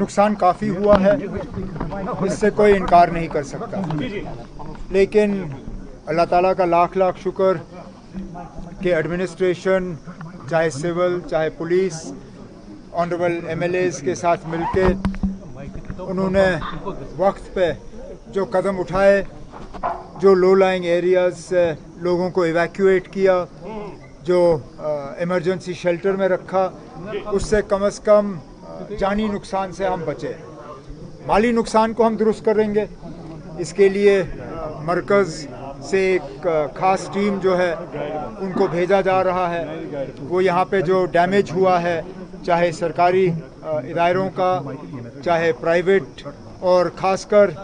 नुकसान काफ़ी हुआ है, इससे कोई इनकार नहीं कर सकता। लेकिन अल्लाह ताला का लाख लाख शुक्र कि एडमिनिस्ट्रेशन, चाहे सिविल चाहे पुलिस, ऑनरेबल एमएलएज के साथ मिलके उन्होंने वक्त पे जो कदम उठाए, जो लो लाइंग एरियाज से लोगों को इवैक्यूएट किया, जो इमरजेंसी शेल्टर में रखा, उससे कम से कम जानी नुकसान से हम बचे। माली नुकसान को हम दुरुस्त करेंगे, इसके लिए मरकज़ से एक ख़ास टीम जो है उनको भेजा जा रहा है। वो यहाँ पे जो डैमेज हुआ है, चाहे सरकारी इदारों का चाहे प्राइवेट, और ख़ासकर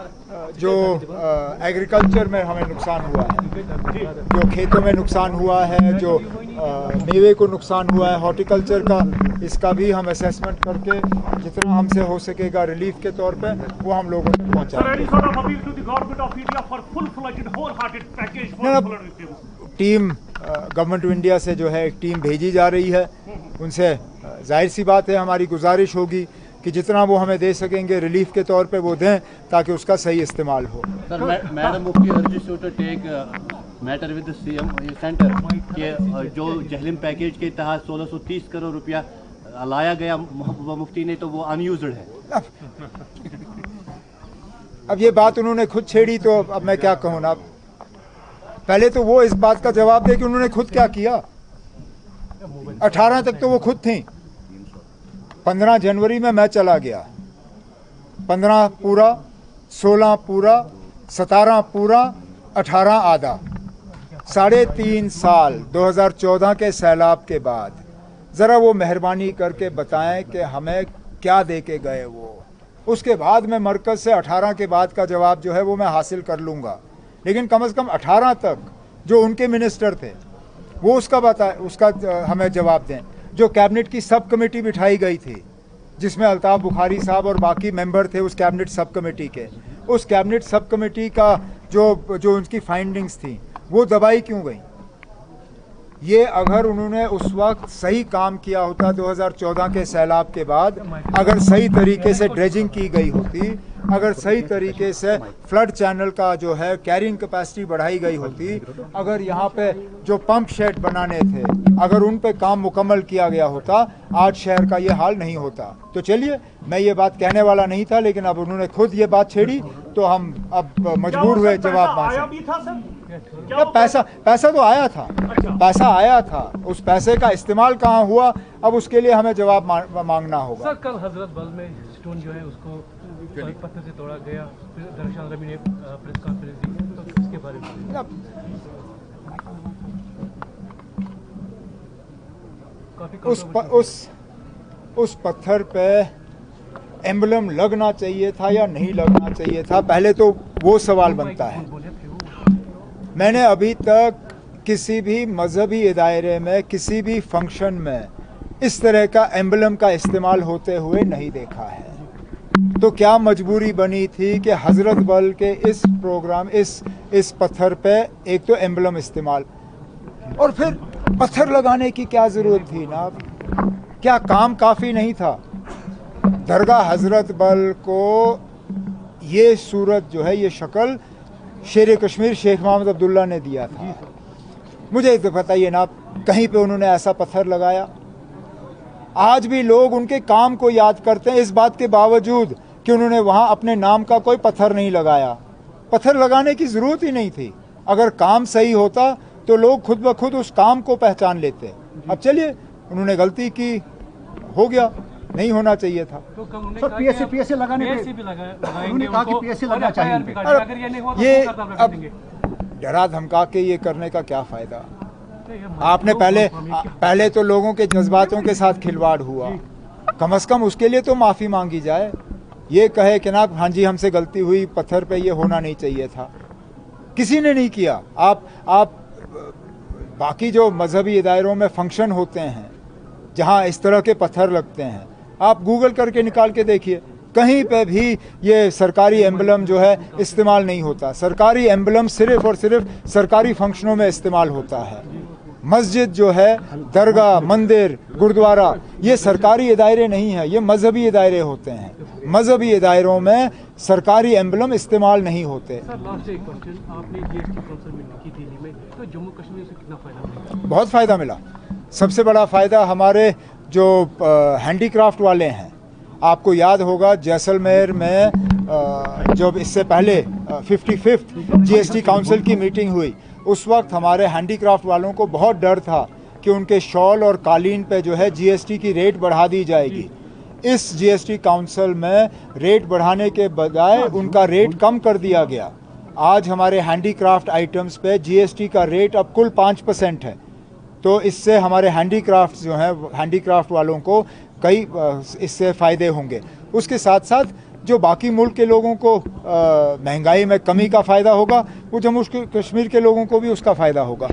जो एग्रीकल्चर में हमें नुकसान हुआ है, जो खेतों में नुकसान हुआ है, जो मेवे को नुकसान हुआ है, हॉर्टिकल्चर का, इसका भी हम असेसमेंट करके जितना हमसे हो सकेगा रिलीफ के तौर पे वो हम लोगों तक पहुँचाएंगे। टीम गवर्नमेंट ऑफ इंडिया से जो है एक टीम भेजी जा रही है, उनसे जाहिर सी बात है हमारी गुजारिश होगी कि जितना वो हमें दे सकेंगे रिलीफ के तौर पे वो दें ताकि उसका सही इस्तेमाल हो। Sir, madam Mufti urges you to take matter with the CM centre के जो जहलिम पैकेज के तहत 1630 करोड़ रुपया लाया गया मुफ्ती ने, तो वो अनयूज्ड है। अब ये बात उन्होंने खुद छेड़ी तो अब मैं क्या कहूँ ना। पहले तो वो इस बात का जवाब दे कि उन्होंने खुद क्या किया। 18 तक तो वो खुद थी। 15 जनवरी में मैं चला गया, 15 पूरा, 16 पूरा, 17 पूरा, 18 आधा। 3.5 साल 2014 के सैलाब के बाद ज़रा वो मेहरबानी करके बताएं कि हमें क्या दे के गए वो। उसके बाद मैं मरकज़ से 18 के बाद का जवाब जो है वो मैं हासिल कर लूँगा, लेकिन कम से कम 18 तक जो उनके मिनिस्टर थे वो उसका हमें जवाब दें। जो कैबिनेट की सब कमेटी बिठाई गई थी जिसमें अल्ताफ़ बुखारी साहब और बाकी मेंबर थे उस कैबिनेट सब कमेटी के, उस कैबिनेट सब कमेटी का जो उनकी फाइंडिंग्स थी वो दबाई क्यों गई? ये अगर उन्होंने उस वक्त सही काम किया होता, 2014 के सैलाब के बाद अगर सही तरीके से ड्रेजिंग की गई होती, अगर सही तरीके से फ्लड चैनल का जो है कैरिंग कैपेसिटी बढ़ाई गई होती, अगर यहाँ पे जो पंप शेड बनाने थे अगर उन पे काम मुकम्मल किया गया होता, आज शहर का ये हाल नहीं होता। तो चलिए, मैं ये बात कहने वाला नहीं था, लेकिन अब उन्होंने खुद ये बात छेड़ी तो हम अब मजबूर हुए जवाब मांगने। पैसा तो आया था, पैसा आया था, उस पैसे का इस्तेमाल कहाँ हुआ अब उसके लिए हमें जवाब मांगना होगा। सर, कल हजरत बल में स्टोन जो है उसको पत्थर से तोड़ा गया, दरअसल रवि ने प्रेस कॉन्फ्रेंस दी, तो इसके बारे में उस पत्थर पे एम्बलम लगना चाहिए था या नहीं लगना चाहिए था, पहले तो वो सवाल बनता है। मैंने अभी तक किसी भी मजहबी इदारे में किसी भी फंक्शन में इस तरह का एम्बलम का इस्तेमाल होते हुए नहीं देखा है। तो क्या मजबूरी बनी थी कि हजरत बल के इस प्रोग्राम इस पत्थर पे एक तो एम्बलम इस्तेमाल, और फिर पत्थर लगाने की क्या ज़रूरत थी ना? क्या काम काफ़ी नहीं था? दरगाह हजरत बल को ये सूरत जो है, ये शक्ल शेर कश्मीर शेख मोहम्मद अब्दुल्ला ने दिया था। मुझे तो बताइए ना, कहीं पे उन्होंने ऐसा पत्थर लगाया? आज भी लोग उनके काम को याद करते हैं इस बात के बावजूद कि उन्होंने वहाँ अपने नाम का कोई पत्थर नहीं लगाया। पत्थर लगाने की ज़रूरत ही नहीं थी। अगर काम सही होता तो लोग खुद ब खुद उस काम को पहचान लेते। अब चलिए, उन्होंने गलती की, हो गया, नहीं होना चाहिए था। तो सर, पीएससी लगाने उन्होंने कहा कि पीएससी लगाना चाहिए। ये अब डरा धमका के ये करने का क्या फ़ायदा? आपने पहले तो लोगों के जज्बातों के साथ खिलवाड़ हुआ, कम से कम उसके लिए तो माफ़ी मांगी जाए। ये कहे कि ना हाँ जी हमसे गलती हुई, पत्थर पे ये होना नहीं चाहिए था, किसी ने नहीं किया। आप बाकी जो मजहबी इदारों में फंक्शन होते हैं जहाँ इस तरह के पत्थर लगते हैं, आप गूगल करके निकाल के देखिए, कहीं पे भी ये सरकारी एम्बलम जो है इस्तेमाल नहीं होता। सरकारी एम्बलम सिर्फ़ और सिर्फ सरकारी फंक्शनों में इस्तेमाल होता है। मस्जिद जो है, दरगाह, मंदिर, गुरुद्वारा, ये सरकारी इदारे नहीं है, ये मजहबी इदारे होते हैं। मजहबी इदारों में सरकारी एम्बलम इस्तेमाल नहीं होते। सर लास्ट एक क्वेश्चन, आपने जीएसटी काउंसिल मीटिंग की दिल्ली में, तो जम्मू कश्मीर से कितना फायदा मिला? बहुत फ़ायदा मिला। सबसे बड़ा फ़ायदा हमारे जो हैंडीक्राफ्ट वाले हैं, आपको याद होगा जैसलमेर में जब इससे पहले 55th जीएसटी काउंसिल की मीटिंग हुई, उस वक्त हमारे हैंडीक्राफ्ट वालों को बहुत डर था कि उनके शॉल और कालीन पे जो है जीएसटी की रेट बढ़ा दी जाएगी। इस जीएसटी काउंसिल में रेट बढ़ाने के बजाय उनका रेट कम कर दिया गया। आज हमारे हैंडीक्राफ्ट आइटम्स पे जीएसटी का रेट अब कुल 5% है। तो इससे हमारे हैंडीक्राफ्ट जो हैं, हैंडीक्राफ्ट वालों को कई इससे फ़ायदे होंगे। उसके साथ साथ जो बाकी मुल्क के लोगों को महंगाई में कमी का फ़ायदा होगा, वो जम्मू कश्मीर के लोगों को भी उसका फ़ायदा होगा।